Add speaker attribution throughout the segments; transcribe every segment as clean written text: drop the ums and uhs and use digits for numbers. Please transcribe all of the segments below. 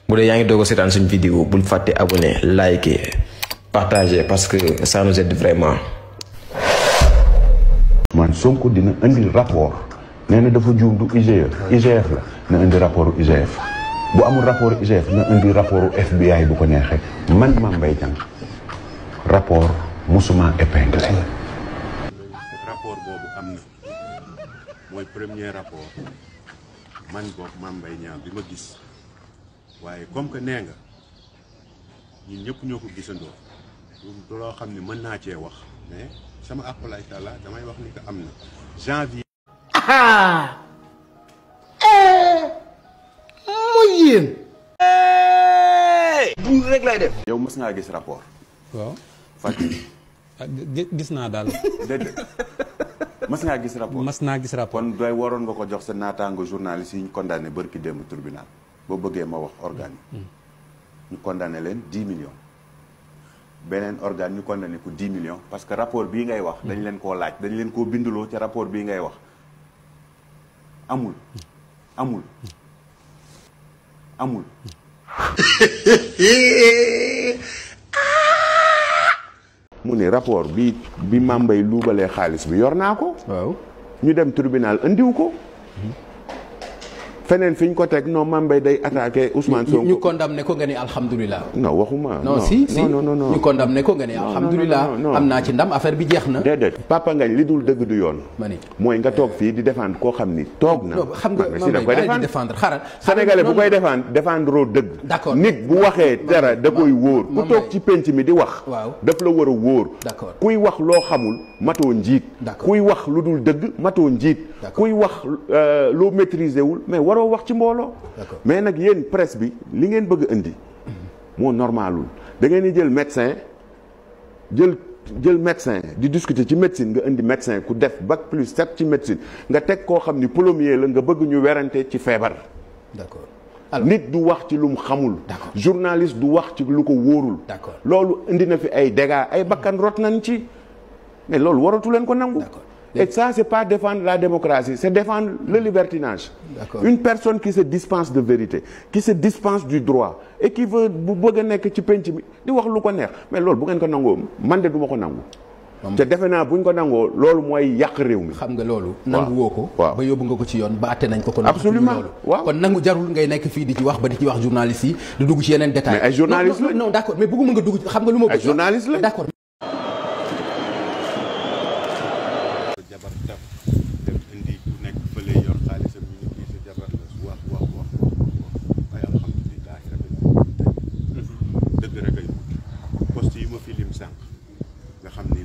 Speaker 1: bu dee yaa ngi doog a seetaan suñu vidéo bul fàtte abonné liker partager parce que ça nous aide vraiment.
Speaker 2: man Sonko dina indi rapport nee na dafa juum du IGF la na indi rapport IGF bu amul rapport IGF na indi rapport FBI bu ko neexee man Mame Mbaye Niang rapport musuma épinglé.
Speaker 3: rapport boobu am na mooy premier rapport man boog Mame Mbaye Niang bi ma gis waaye comme que nee nga ñun ñëpp ñoo ko gisandoo du loo xam ne mën naa cee wax mais sama akulaay taala damay wax ni que am na janvier.
Speaker 4: mooy yéen. bu rek lay def.
Speaker 2: yow mës ngaa gis rapport.
Speaker 5: waaw
Speaker 2: Fatick.
Speaker 5: gis naa daal.
Speaker 2: déedéet mës ngaa gis rapport.
Speaker 5: mas naa gis rapport.
Speaker 2: kon doy waroon nga ko jox sa naataango journaliste yi ñu condamné bërki démb tribunal boo bëggee ma wax organe yi. ñu condamné leen 10 millions. beneen organe ñu condamné ko 10 millions parce que rapport bii ngay wax. dañ leen koo laaj dañ leen koo binduloo ca rapport bii ngay wax amul. amul. amul. mu ne rapport bi Mame Mbaye luubalee xaalis bi yor naa ko.
Speaker 5: waaw
Speaker 2: ñu dem tribunal andiw ko. feneen fi ñu ko teg non Mame Mbaye day attaqué Ousmane Sonko.
Speaker 4: ñu condamné ko nga ni alhamdulilah.
Speaker 2: non waxuma.
Speaker 4: non si
Speaker 2: non
Speaker 4: ñu condamné ko nga ni alhamdulilah. am naa ci ndam affaire bi jeex na.
Speaker 2: déedéet Papa Ngagne li dul dëgg du yoon.
Speaker 4: ma ni
Speaker 2: mooy nga toog fii di défendre koo xam ni toog na.
Speaker 4: xam nga
Speaker 2: si da koy
Speaker 4: di défendre xaaral.
Speaker 2: Sénégalais bu koy défendre oo dëgg.
Speaker 4: d'accord
Speaker 2: nit bu waxee dara da koy wóor. ku toog ci penc mi di wax.
Speaker 4: waaw
Speaker 2: daf la war a wóor.
Speaker 4: d'accord
Speaker 2: kuy wax loo xamul matoo njiit.
Speaker 4: d'accord
Speaker 2: kuy wax lu dul dëgg matoo njiit. kuy wax loo maîtriser wul mais waroo wax ci mbooloo. mais nag yéen presse bi li ngeen bëgg indi moo normalul da ngeen di jël médecin jël médecin di discuter ci médecine nga indi médecin ku def bac+7 ci médecine nga teg koo xam ni plombier la nga bëgg ñu werante ci feebar.
Speaker 4: d'accord
Speaker 2: nit du wax ci lu mu xamul.
Speaker 4: d'accord
Speaker 2: journaliste du wax ci lu ko wóorul.
Speaker 4: d'accord
Speaker 2: loolu indi na fi ay dégâts ay bakkan rot nañ ci mais loolu waratu leen ko nangu.
Speaker 4: d'accord.
Speaker 2: Et ça, c'est pas défendre la démocratie, c'est défendre le libertinage.
Speaker 4: D'accord.
Speaker 2: Une personne qui se dispense de vérité, qui se dispense du droit et qui veut bu bëgg a nekk ci penc mi di wax lu ko neex mais loolu bu ngeen ko nangoo man de du ma ko nangu. te defe naa buñ ko nangoo loolu mooy yàq réew mi.
Speaker 4: xam nga loolu. nangu woo ko.
Speaker 2: waaw
Speaker 4: ba yóbbu nga ko ci yoon ba àtte nañ ko. kon
Speaker 2: absolument waaw
Speaker 4: kon nangu jarul ngay nekk fii di ci wax ba di ci wax journaliste yi di dugg ci yeneen détails.
Speaker 2: mais ay journaliste la
Speaker 4: non d'accord mais bëgguma nga dugg xam nga lu ma bëgg.
Speaker 2: ay journaliste la
Speaker 4: d'accord.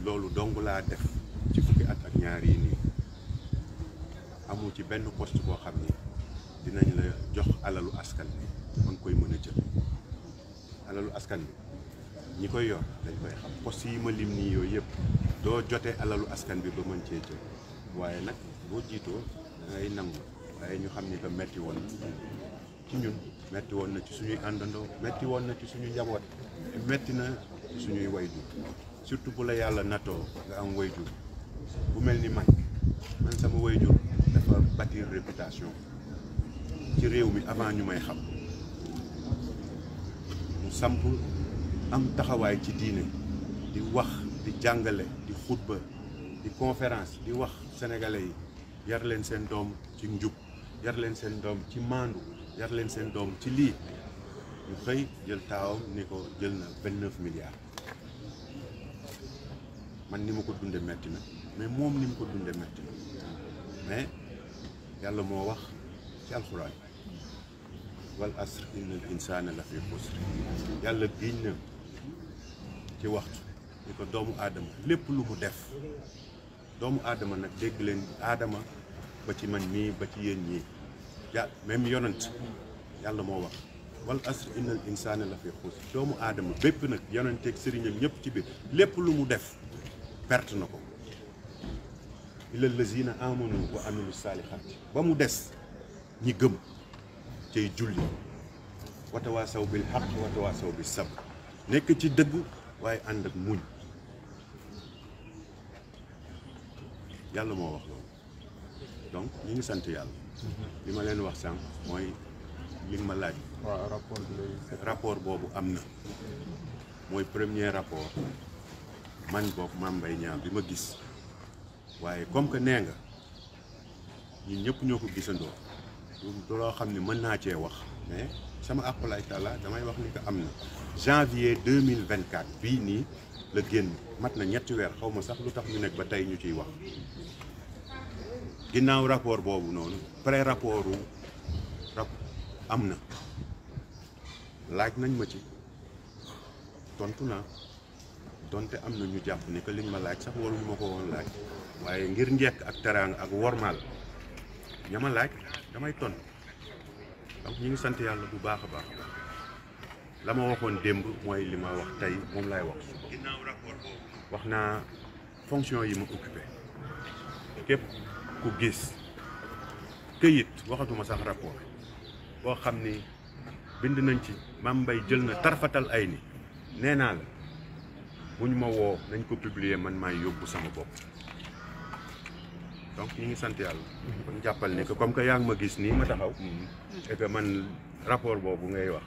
Speaker 3: loolu dong laa def ci fukki at ak ñaar yi nii amul ci benn poste boo xam ni dinañ la jox alalu askan bi man koy mën a jël alalu askan bi ñi koy yor dañ koy xam poste yi ma lim nii yooyu yëpp doo jotee alalu askan bi ba mën cee jël waaye nag boo jiitoo da ngay nangu waaye ñu xam ni que metti woon ci ñun metti woon na ci suñuy àndandoo metti woon na ci suñu njaboot metti na ci suñuy wayjur surtout bu la yàlla nattoo nga am wayjur bu mel ni man sama wayjur dafa bâtir réputation ci réew mi avant ñu may xam mu samp am taxawaay ci diine di wax di jàngale di xutba di conférence di wax sénégalais yi yar leen seen doom ci njub yar leen seen doom ci maandu yar leen seen doom ci lii ñu xëy jël taawam ni ko jël na 29 milliards man ni ma ko dunde metti na mais moom ni mu ko dunde metti na mais yàlla moo wax ci alxuraan wal asr innal insaana la fi xusr yàlla giñ na ci waxtu ni ko doomu aadama lépp lu mu def doomu aadama nag dégg leen aadama ba ci man mii ba ci yéen ñii ja même yonent yàlla moo wax wal asr innal insaana la fi xusr doomu aadama bépp nag yonenteeg sëriñam ñëpp ci biir lépp lu mu def perte na ko illa lazina amanu wa amilu saalihaati ba mu des ñi gëm cay julli watawaasaw bil haqq watawaasaw bis sabr nekk ci dëgg waaye ànd ak muñ yàlla moo wax loolu donc ñu ngi sant yàlla li ma leen wax sànq mooy li ma laaj rapport boobu am na mooy premier rapport man boog Mame Mbaye Niang bi ma gis waaye comme que nee nga ñun ñëpp ñoo ko gisandoo du loo xam ne mën naa cee wax mais sama aqulay taala damay wax ni que am na janvier 2024 bii nii la génn mat na ñetti weer xaw ma sax lu tax ñu nekk ba tey ñu ciy wax ginnaaw rapport boobu noonu pré rapport am na laaj nañ ma ci tontu naa donte am na ñu jàpp ni que liñ ma laaj sax waruñu ma ko woon laaj waaye ngir njekk ak teraanga ak wormaal ña ma laaj damay tontu donc ñu ngi sant yàlla bu baax a baax a baax la ma waxoon démb mooy li ma wax tey moom laay wax. ginnaaw rapport boobu wax naa fonction yi ma occupé képp ku gis këyit waxatuma sax rapport boo xam ni bind nañ ci Mame Mbaye jël na tarfatal ay ni nee naa la bu ñu ma woo nañ ko publier man maay yóbbu sama bopp donc ñu ngi sant yàlla. kon jàppal ni que comme que yaa ngi ma gis nii ma taxaw. et que man rapport boobu ngay wax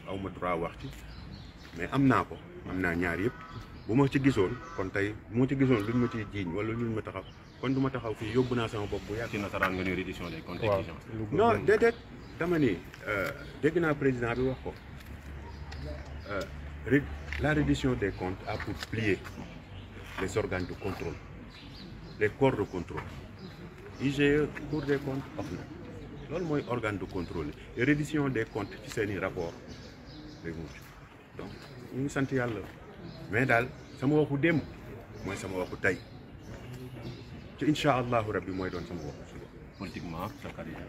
Speaker 3: aw ma droit wax ci mais am naa ko am naa ñaar yëpp bu ma ci gisoon kon tey bu ma ci gisoon luñ ma ciy jiiñ wala luñ ma taxaw kon du ma taxaw fii yóbbu naa sama bopp bu yàgg.
Speaker 6: ci nasaraan nga ne reddition des comptes exigence.
Speaker 3: non déedéet dama ni dégg naa président bi wax ko la reddition des comptes a pour plier les organes de contrôle les corps de contrôle IGE Cour des comptes OFNAC loolu mooy organe de contrôle et reddition des comptes ci seeni rapport day mucc donc ñu ngi sant yàlla mais daal sama waxu démb mooy sama waxu tey ci incha allahu rabbi mooy doon sama waxu suba.
Speaker 6: politiquement sa carrière.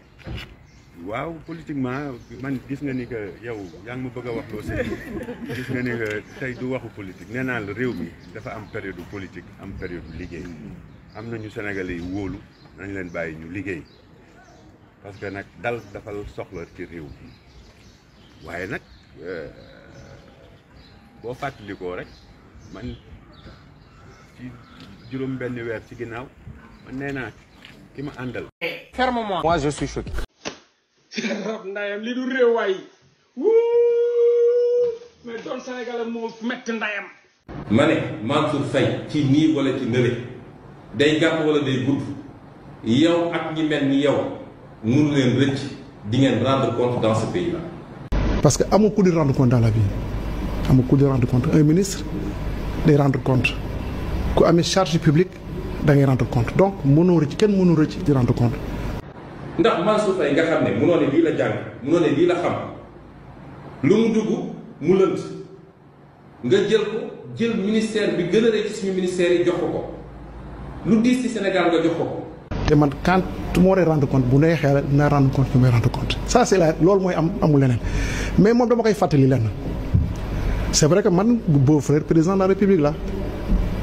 Speaker 3: waaw politiquement man gis nga ni que yow yaa ngi ma bëgg a wax loo sëñ gis nga ni que tey du waxu politique nee naa la réew mi dafa am période politique am période liggéey am nañu Sénégalais yi wóolu nañ leen bàyyi ñu liggéey parce que nag dal dafa soxla ci réew mi waaye nag boo fàttalikoo rek man ci juróom benn weer ci ginnaaw man nee naa ki ma àndal.
Speaker 7: Ferme-moi. Moi je suis choqué. rab ndayam li du réew waay mais doon Sénégal moo métti ndayam.
Speaker 8: ma ne Mansour Faye ci nii wala ci nële day gàtt wala day gudd yow ak ñi mel ni yow mënu leen rëcc di ngeen rendre compte dans ce pays là.
Speaker 9: parce que amul ku di rendre compte dans la vie amul ku di rendre compte un ministre day rendre compte ku amee charge publique da ngay rendre compte donc mënoo rëcc kenn mënu rëcc di rendre compte.
Speaker 8: ndax Mansour Faye nga xam ne munoo ne lii la jàng munoo ne lii la xam lu mu dugg mu lënt nga jël ko jël ministère bi gën a rëy ci suñu ministère yi jox ko lu diis ci Sénégal nga jox ko.
Speaker 9: te man quand moo waree rendre compte bu neexee la dinaa rendre compte ñu may rendre compte ça c'est la loolu mooy amul leneen mais moom dama koy fàttali lenn c'est vrai que man beau frère président de la République la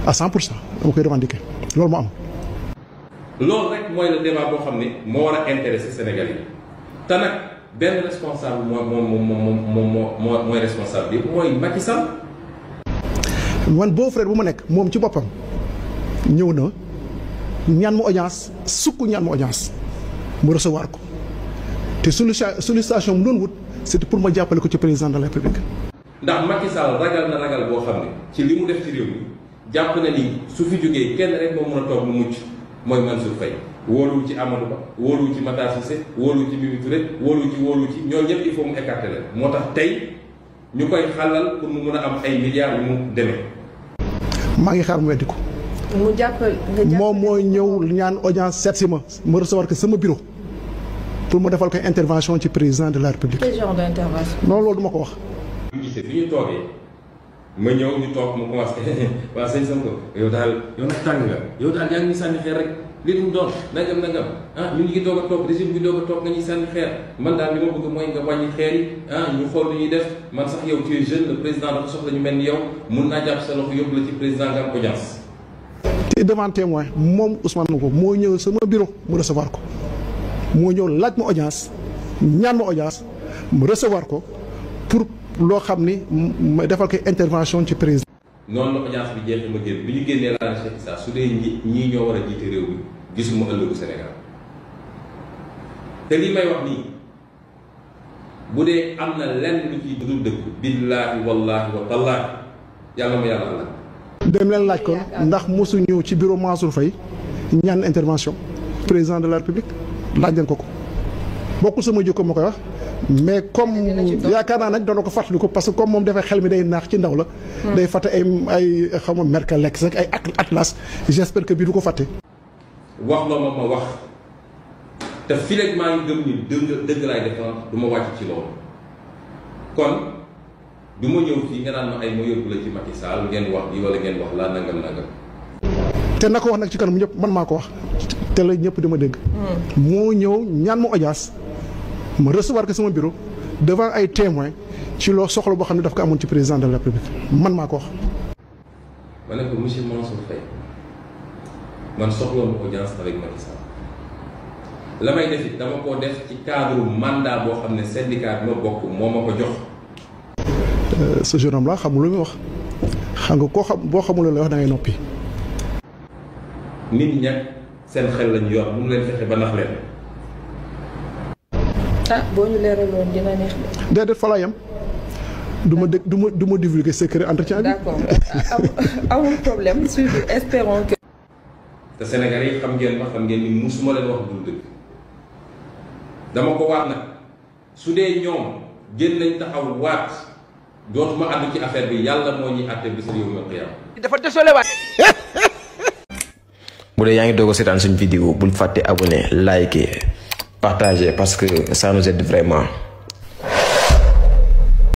Speaker 9: à 100% dama koy revendiquer loolu moo am.
Speaker 8: loolu rek mooy le débat boo xam ne moo war a intéresser Sénégal yi te nag benn responsable mooy responsable bi mooy Macky Sall.
Speaker 9: man beau frère bu ma nekk moom ci boppam ñëw na ñaan ma audience sukk ñaan ma audience mu recevoir ko te sollicitation mu doon wut c'était pour ma jàppale ko ci président de la République.
Speaker 8: ndax Macky Sall ragal na ragal boo xam ne ci li mu def ci réew mi jàpp na ni su fi jógee kenn rek moo mën a toog mu mucc. mooy Mansour Faye wóoluwu ci Amadou Ba wóoluwu ci Matar Cissé wóoluwu ci Mimi Touré wóoluwu ci ñoo ñëpp il faut mu écarter leen moo tax tey ñu koy xalal pour mu mën a am ay milliards yu mu demee.
Speaker 9: maa ngi xaar mu weddi ko.
Speaker 10: mu jàppal
Speaker 9: moom mooy ñëw ñaan audience seet si ma recevoir ko sama bureau pour mu defal ko intervention ci président de la République.
Speaker 10: quel genre d'intervention.
Speaker 9: non loolu duma ko wax.
Speaker 8: bu gisee bi ñu toogee ma ñëw ñu toog mu commencé waa sëñ Sonko yow daal yow nag tàng nga yow daal yaa ngi ñuy sànni xeer rek li mu doon nangam ñu ngi doog a toog régime bi doog a toog nga ñuy sànni xeer man daal li ma bëgg mooy nga wàññi xeer yi ñu xool lu ñuy def man sax yow tu es jeune le président dafa soxla ñu mel ni yow mun naa jàpp sa loxo yóbbu la ci président nga am audience.
Speaker 9: te devant témoin moom Ousmane ko moo ñëw sama bureau mu recevoir ko moo ñëw laaj ma audience ñaan ma audience mu recevoir ko pour. loo xam ni ma defal ko intervention ci président.
Speaker 8: noonu la audience bi jeexee ma génn bi ñu génnee la Cheikh Issa su dee ñii ñoo war a jiite réew mi gisuma ëllëgu Sénégal te li may wax nii bu dee am na lenn lu ciy dudul dëgg billaahi wallaahi wa tallaahi yàlla ma yàlla la.
Speaker 9: dem leen laaj ko ndax mosu ñëw ci bureau Mansour Faye ñaan intervention président de la République laaj leen ko bokkul sama jikko ma koy wax mais comme yaakaar naa nag doona ko fàttali ko parce que comme moom dafay xel mi day naax ci ndaw la. day fàtte ay xam nga Mercalex rek ay Atlas j'espère que bii du ko fàtte.
Speaker 8: wax loo ma wax te fileeg maa ngi gëm ni dëgg laay défendre du ma wàcc ci loolu kon du ma ñëw fii nga naan ma ay ma yóbbu la ci Macky Sall ngeen wax yi wala ngeen wax laa nangam.
Speaker 9: te na ko wax nag ci kanam ñëpp man maa ko wax te la ñëpp dama dégg. moo ñëw ñaan ma audience ma recevoir ko sama bureau devant ay témoins ci loo soxla boo xam ne daf ko amoon ci président de la République man maa ko wax.
Speaker 8: ma ne ko monsieur Mansour Faye man soxla ma audience avec Macky Sall la may def it dama koo def ci cadre mandat boo xam ne syndicat bi ma bokk moo ma ko jox.
Speaker 9: ce jeune homme là xamul lu muy wax xam nga koo xam boo xamul la wax da ngay noppi.
Speaker 8: nit ñi nag seen xel lañu yor mënu leen fexe ba nax leen.
Speaker 10: ah boo ñu leeraloon dina neex de.
Speaker 9: déedéet fa laa yem du ma divulguer secret entretien bi.
Speaker 10: d'accord amul problème suivi espérons que.
Speaker 8: te Sénégalais yi xam ngeen ni musuma leen wax dul dëgg dama ko waat nag su dee ñoom génn nañ taxaw waat dootuma àddu ci affaire bi yàlla moo ñuy àtte bi sa yow ma xiyaam.
Speaker 7: dafa désolé waat.
Speaker 1: bu dee yaa ngi doog a seetaan suñu vidéo bul fàtte abonné liker partager parce que ça nous aide vraiment.